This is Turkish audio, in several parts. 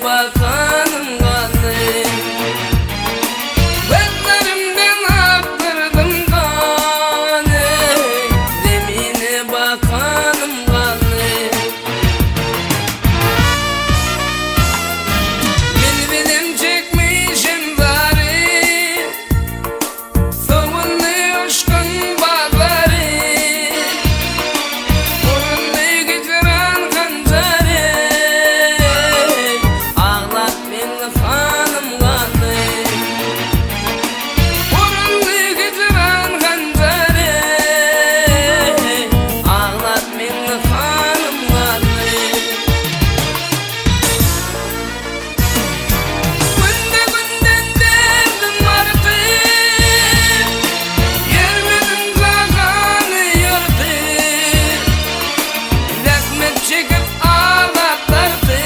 bakanım kanı. Gözlerimden aktırdım kanı, zemine bakanım kanı. Bilbilim çekmişim zari, savunlu uçkun bağları. Burunlu getiren kancarı, ağlat beni hanım kanı. Burunlu getiren kancarı, ağlat beni hanım kanı. Günde günden derdim artık, yermedim zaganı yırtık. Zahmet çekip ağlatlardı,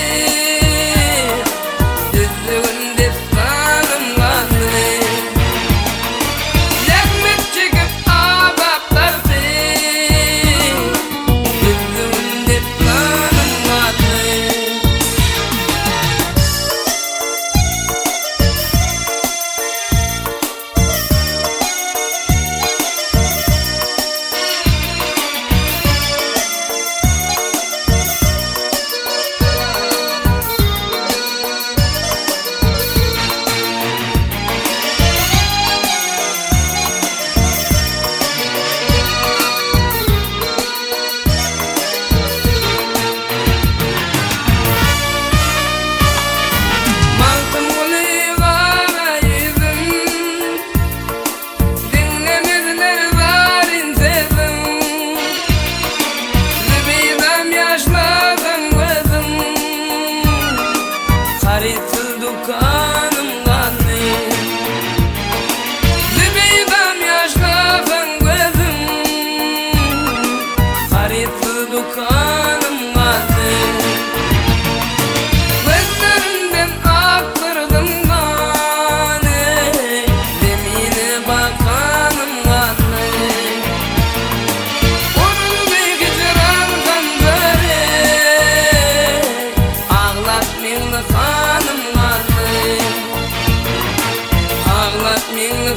düzlüğünde sanım kanı. Zahmet çekip ağlatlardı, düzlüğünde sanım kanı. Mantım kulağına yüzüm, dinlemediler zarin sesim. Zübeydem yaşladım gözüm, karitsiz dükkanım kanı. Zübeydem yaşladım gözüm, karitsiz dükkanım kanı. Gözlerimden aktırdım kanı, zemine bakanım kanı. Burunlu getiren kancarı, ağlat beni hanım kanı. Ağlat beni